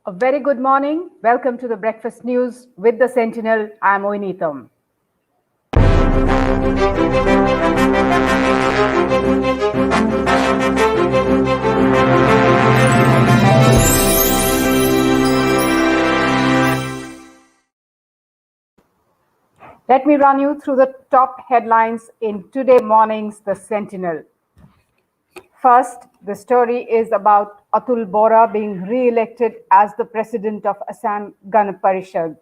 A very good morning. Welcome to the Breakfast News with the Sentinel. I am Oinitham. Let me run you through the top headlines in today morning's The Sentinel. First, the story is about Atul Bora being re-elected as the president of Assam Gana Parishad.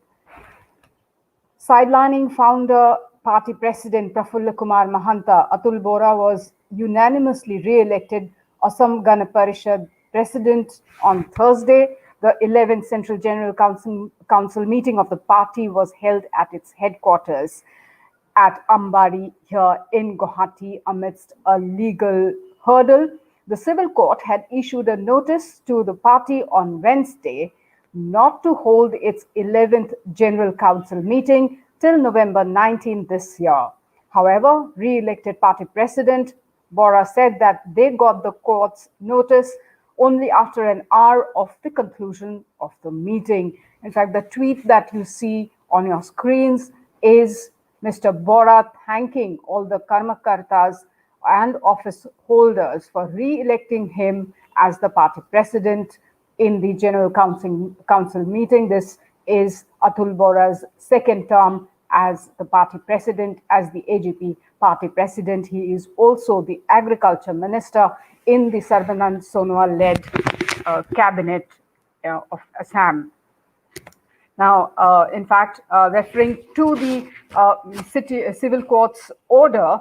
Sidelining founder party president Prafulla Kumar Mahanta, Atul Bora was unanimously re-elected Assam Gana Parishad president on Thursday. The 11th Central General Council meeting of the party was held at its headquarters at Ambari here in Guwahati amidst a legal hurdle. The civil court had issued a notice to the party on Wednesday not to hold its 11th General Council meeting till November 19 this year. However, re-elected party president Bora said that they got the court's notice only after an hour of the conclusion of the meeting. In fact, the tweet that you see on your screens is Mr. Bora thanking all the karmakartas and office holders for re-electing him as the party president in the General Council meeting. This is Atul Bora's second term as the party president, as the AGP party president. He is also the agriculture minister in the Sarbanand Sonowal-led cabinet of Assam. Now, in fact, referring to the civil court's order,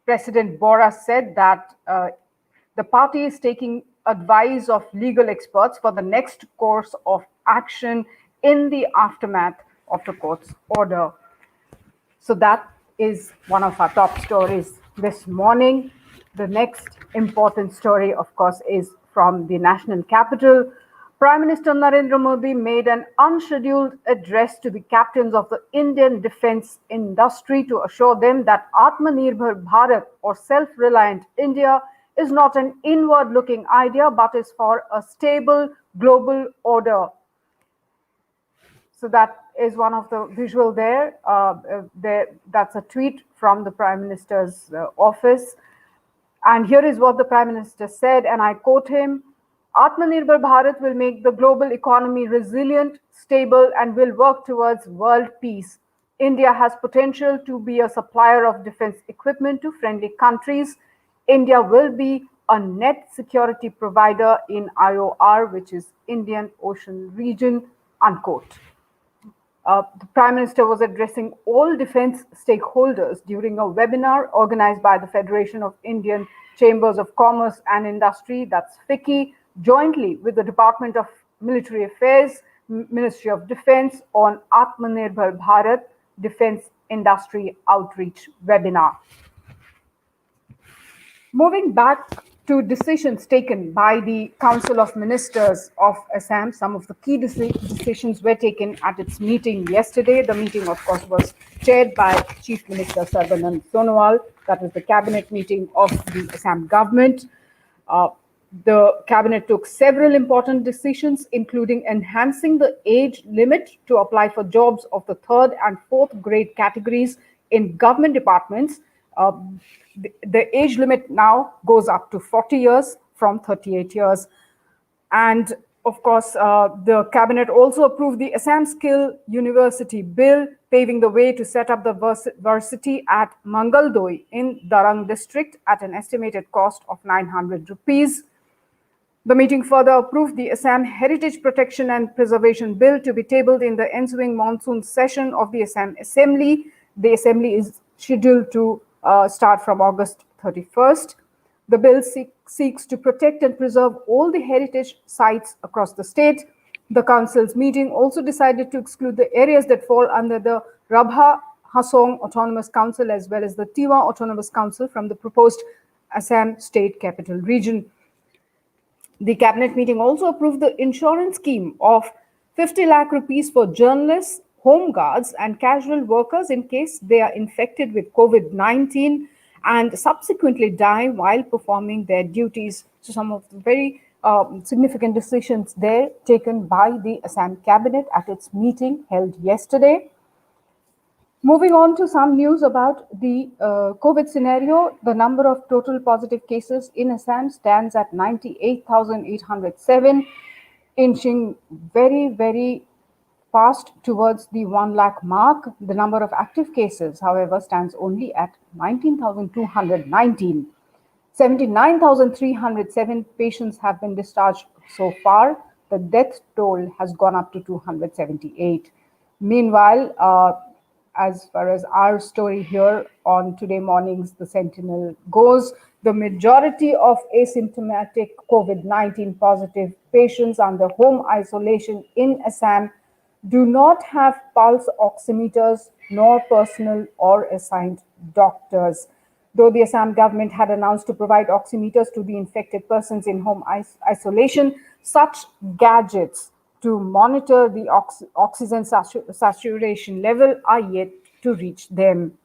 President Bora said that the party is taking advice of legal experts for the next course of action in the aftermath of the court's order. So that is one of our top stories this morning. The next important story, of course, is from the national capital. Prime Minister Narendra Modi made an unscheduled address to the captains of the Indian defense industry to assure them that Atmanirbhar Bharat, or self-reliant India, is not an inward-looking idea but is for a stable global order. So that is one of the visual there. That's a tweet from the Prime Minister's office. And here is what the Prime Minister said, and I quote him: Atmanirbhar Bharat will make the global economy resilient, stable, and will work towards world peace. India has potential to be a supplier of defense equipment to friendly countries. India will be a net security provider in IOR, which is Indian Ocean region, unquote. The Prime Minister was addressing all defense stakeholders during a webinar organized by the Federation of Indian Chambers of Commerce and Industry, that's FICCI, jointly with the Department of Military Affairs, Ministry of Defense, on Atmanirbhar Bharat Defense Industry Outreach webinar. Moving back to decisions taken by the Council of Ministers of Assam, some of the key decisions were taken at its meeting yesterday. The meeting, of course, was chaired by Chief Minister Sarbanand Sonowal. That was the cabinet meeting of the Assam government. The cabinet took several important decisions, including enhancing the age limit to apply for jobs of the 3rd and 4th grade categories in government departments. The age limit now goes up to 40 years from 38 years. And of course, the cabinet also approved the Assam Skill University Bill, paving the way to set up the varsity at Mangaldoy in Darang district at an estimated cost of 900 rupees. The meeting further approved the Assam Heritage Protection and Preservation Bill to be tabled in the ensuing monsoon session of the Assam Assembly. The Assembly is scheduled to start from August 31st. The bill seeks to protect and preserve all the heritage sites across the state. The council's meeting also decided to exclude the areas that fall under the Rabha Hasong Autonomous Council as well as the Tiwa Autonomous Council from the proposed Assam State Capital Region. The cabinet meeting also approved the insurance scheme of 50 lakh rupees for journalists, home guards, and casual workers in case they are infected with COVID-19 and subsequently die while performing their duties. So some of the very significant decisions there taken by the Assam cabinet at its meeting held yesterday. Moving on to some news about the COVID scenario, the number of total positive cases in Assam stands at 98,807, inching very, very fast towards the 1 lakh mark. The number of active cases, however, stands only at 19,219. 79,307 patients have been discharged so far. The death toll has gone up to 278. Meanwhile, as far as our story here on today morning's The Sentinel goes, the majority of asymptomatic COVID-19 positive patients under home isolation in Assam do not have pulse oximeters nor personal or assigned doctors. Though the Assam government had announced to provide oximeters to the infected persons in home isolation, such gadgets to monitor the oxygen saturation level are yet to reach them.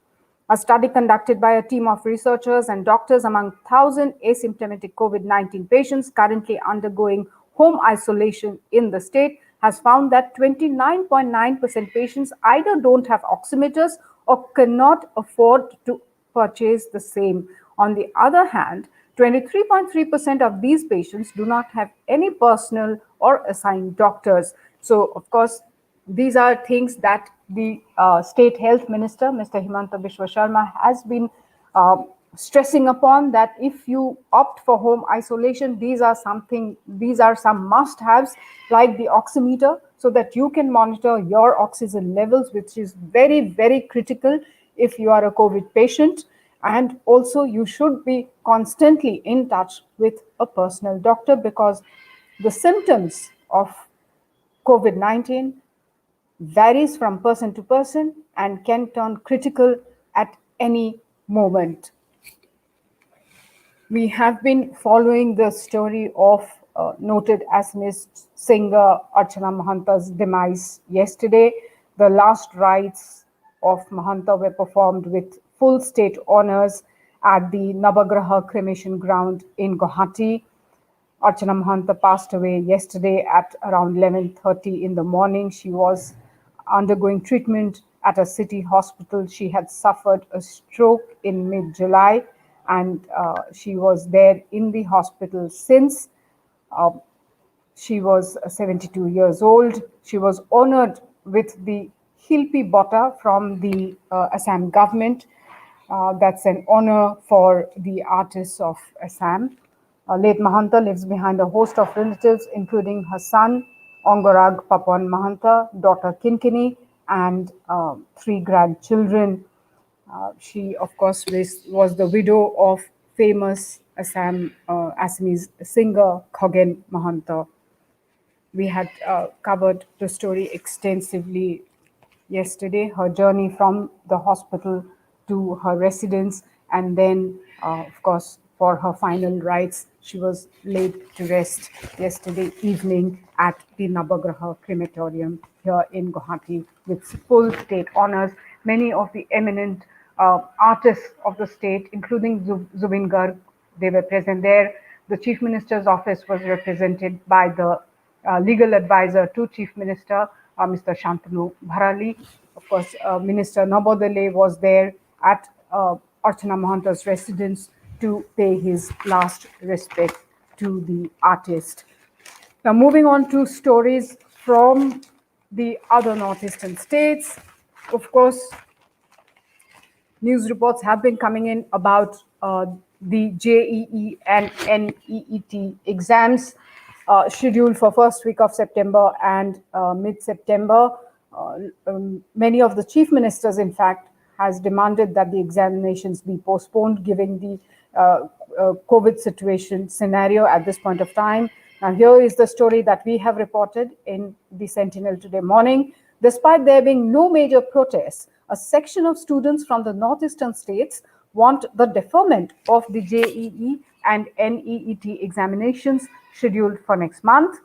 A study conducted by a team of researchers and doctors among 1,000 asymptomatic COVID-19 patients currently undergoing home isolation in the state has found that 29.9% patients either don't have oximeters or cannot afford to purchase the same. On the other hand, 23.3% of these patients do not have any personal or assigned doctors. So, of course, these are things that the State Health Minister, Mr. Himanta Biswa Sharma, has been stressing upon, that if you opt for home isolation, these are some must-haves like the oximeter, so that you can monitor your oxygen levels, which is very, very critical if you are a COVID patient. And also you should be constantly in touch with a personal doctor, because the symptoms of COVID-19 varies from person to person and can turn critical at any moment. We have been following the story of noted Assamese singer Archana Mahanta's demise yesterday. The last rites of Mahanta were performed with full state honors at the Navagraha cremation ground in Guwahati. Archana Mahanta passed away yesterday at around 11:30 in the morning. She was undergoing treatment at a city hospital. She had suffered a stroke in mid-July, and she was there in the hospital since. She was 72 years old. She was honored with the Hilpi Bota from the Assam government. That's an honor for the artists of Assam. Late Mahanta lives behind a host of relatives, including her son, Ongorag Papan Mahanta, daughter Kinkini, and 3 grandchildren. She, of course, was the widow of famous Assamese singer Khogen Mahanta. We had covered the story extensively yesterday, her journey from the hospital to her residence, and then, of course, for her final rites, she was laid to rest yesterday evening at the Navagraha crematorium here in Guwahati with full state honors. Many of the eminent artists of the state, including Zubin Garg, they were present there. The Chief Minister's office was represented by the legal advisor to Chief Minister, Mr. Shantanu Bharali. Of course, Minister Nabodale was there at Archana Mahanta's residence to pay his last respect to the artist. Now, moving on to stories from the other northeastern states. Of course, news reports have been coming in about the JEE and NEET exams scheduled for first week of September and mid-September. Many of the chief ministers, in fact, has demanded that the examinations be postponed given the COVID situation scenario at this point of time. Now, here is the story that we have reported in the Sentinel today morning. Despite there being no major protests, a section of students from the northeastern states want the deferment of the JEE and NEET examinations scheduled for next month.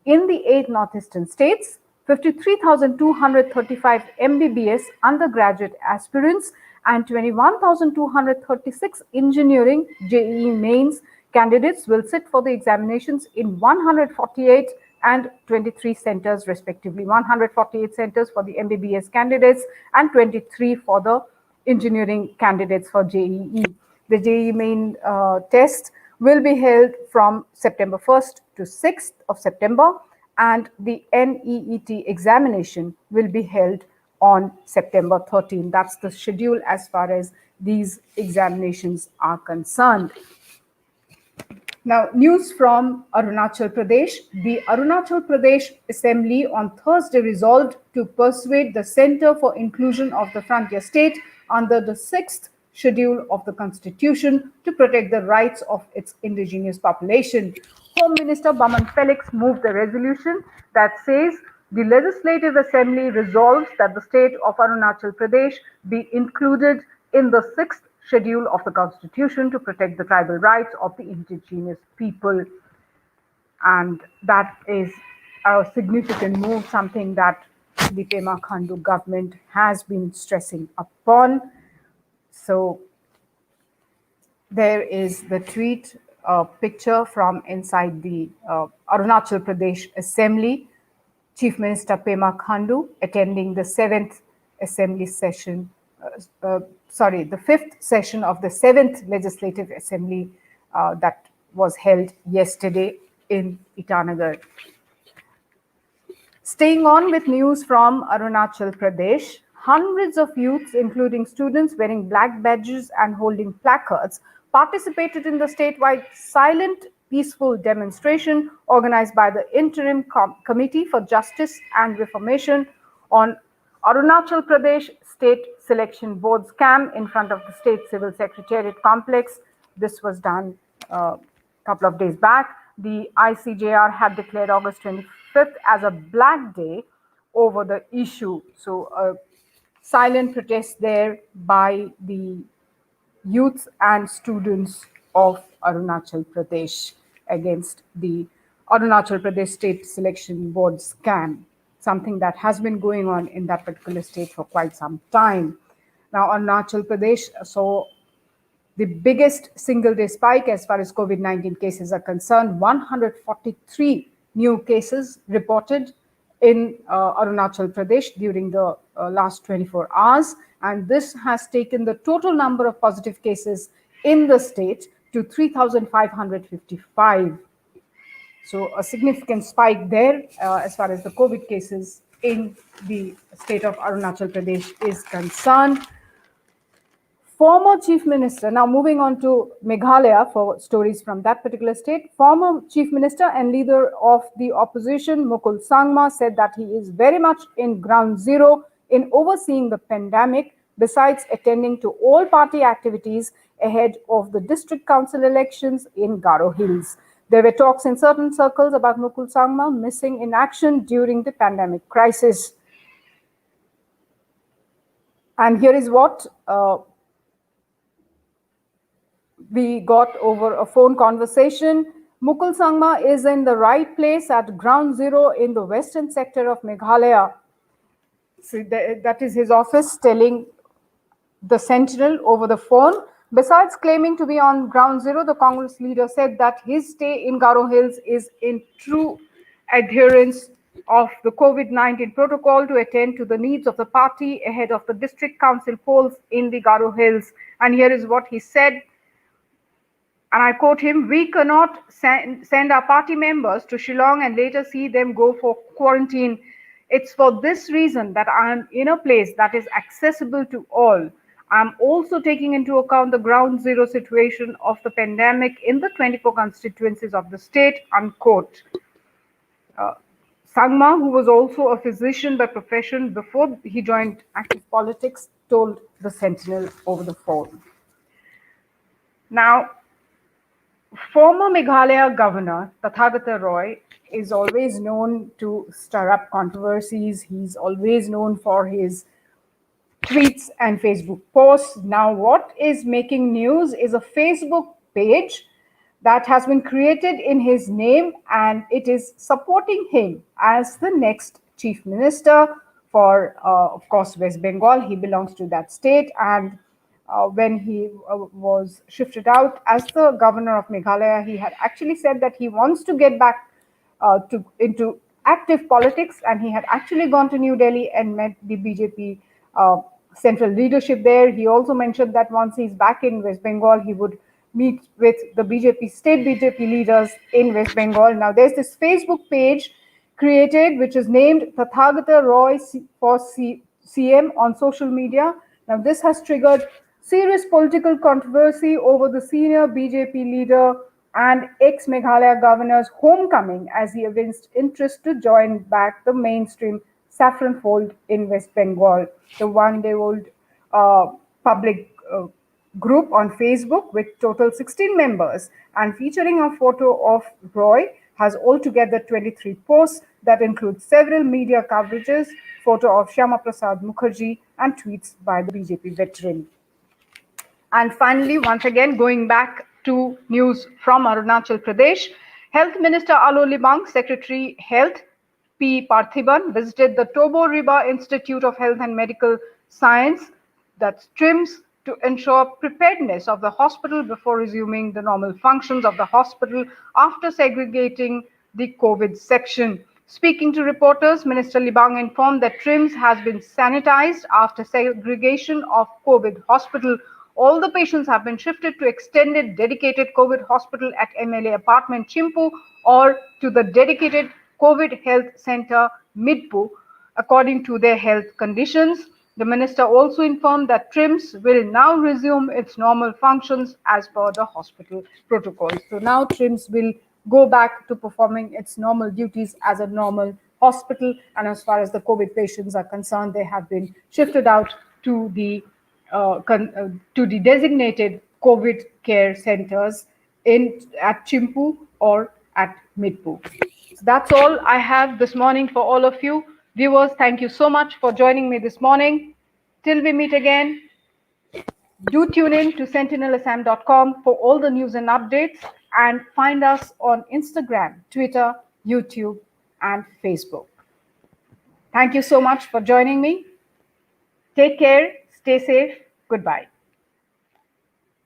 In the 8 northeastern states, 53,235 MBBS undergraduate aspirants and 21,236 engineering JEE mains Candidates will sit for the examinations in 148 and 23 centers respectively. 148 centers for the MBBS candidates and 23 for the engineering candidates for JEE. The JEE main test will be held from September 1st to 6th of September, and the NEET examination will be held on September 13th. That's the schedule as far as these examinations are concerned. Now, news from Arunachal Pradesh. The Arunachal Pradesh Assembly on Thursday resolved to persuade the Center for Inclusion of the Frontier State under the 6th schedule of the Constitution to protect the rights of its indigenous population. Home Minister Baman Felix moved the resolution that says the Legislative Assembly resolves that the state of Arunachal Pradesh be included in the 6th schedule of the Constitution to protect the tribal rights of the indigenous people. And that is a significant move, something that the Pema Khandu government has been stressing upon. So there is the tweet picture from inside the Arunachal Pradesh Assembly. Chief Minister Pema Khandu attending the 7th Assembly session, the 5th session of the 7th Legislative Assembly that was held yesterday in Itanagar. Staying on with news from Arunachal Pradesh, hundreds of youths, including students wearing black badges and holding placards, participated in the statewide silent, peaceful demonstration organized by the Interim Committee for Justice and Reformation on Arunachal Pradesh State Selection Board's camp in front of the State Civil Secretariat complex. This was done a couple of days back. The ICJR had declared August 25th as a Black Day over the issue. So a silent protest there by the youth and students of Arunachal Pradesh against the Arunachal Pradesh State Selection Board scam, something that has been going on in that particular state for quite some time. Now, Arunachal Pradesh saw the biggest single-day spike as far as COVID-19 cases are concerned. 143 new cases reported in Arunachal Pradesh during the last 24 hours. And this has taken the total number of positive cases in the state to 3,555. So a significant spike there as far as the COVID cases in the state of Arunachal Pradesh is concerned. Former Chief Minister, now moving on to Meghalaya for stories from that particular state. Former Chief Minister and leader of the opposition, Mukul Sangma, said that he is very much in ground zero in overseeing the pandemic, besides attending to all party activities ahead of the district council elections in Garo Hills. There were talks in certain circles about Mukul Sangma missing in action during the pandemic crisis. And here is what we got over a phone conversation. Mukul Sangma is in the right place at ground zero in the western sector of Meghalaya. So that is his office telling the Sentinel over the phone. Besides claiming to be on ground zero, the Congress leader said that his stay in Garo Hills is in true adherence of the COVID-19 protocol to attend to the needs of the party ahead of the district council polls in the Garo Hills. And here is what he said, and I quote him: "We cannot send our party members to Shillong and later see them go for quarantine. It's for this reason that I am in a place that is accessible to all. I'm also taking into account the ground zero situation of the pandemic in the 24 constituencies of the state," unquote. Sangma, who was also a physician by profession before he joined active politics, told the Sentinel over the phone. Now, former Meghalaya Governor Tathagata Roy is always known to stir up controversies. He's always known for his tweets and Facebook posts. Now, what is making news is a Facebook page that has been created in his name, and it is supporting him as the next chief minister for, of course, West Bengal. He belongs to that state, and when he was shifted out as the governor of Meghalaya. He had actually said that he wants to get back into active politics, and he had actually gone to New Delhi and met the BJP central leadership there. He also mentioned that once he's back in West Bengal, he would meet with the BJP state BJP leaders in West Bengal. Now, there's this Facebook page created which is named Tathagata Roy for CM on social media. Now, this has triggered serious political controversy over the senior BJP leader and ex-Meghalaya governor's homecoming as he evinced interest to join back the mainstream saffron fold in West Bengal. The one-day-old public group on Facebook with total 16 members and featuring a photo of Roy has altogether 23 posts that include several media coverages, photo of Shyama Prasad Mukherjee, and tweets by the BJP veteran. And finally, once again, going back to news from Arunachal Pradesh, Health Minister Alo Libang, Secretary Health P. Parthiban, visited the Tobo Riba Institute of Health and Medical Science, that's TRIMS, to ensure preparedness of the hospital before resuming the normal functions of the hospital after segregating the COVID section. Speaking to reporters, Minister Libang informed that TRIMS has been sanitized after segregation of COVID hospital. All the patients have been shifted to extended dedicated COVID hospital at MLA apartment Chimpu or to the dedicated COVID health center Midpu according to their health conditions. The minister also informed that TRIMS will now resume its normal functions as per the hospital protocols. So now TRIMS will go back to performing its normal duties as a normal hospital, and as far as the COVID patients are concerned, they have been shifted out to the designated COVID care centers at Chimpu or at Midpu. So that's all I have this morning for all of you. Viewers, thank you so much for joining me this morning. Till we meet again, do tune in to sentinelassam.com for all the news and updates, and find us on Instagram, Twitter, YouTube, and Facebook. Thank you so much for joining me. Take care, stay safe, goodbye.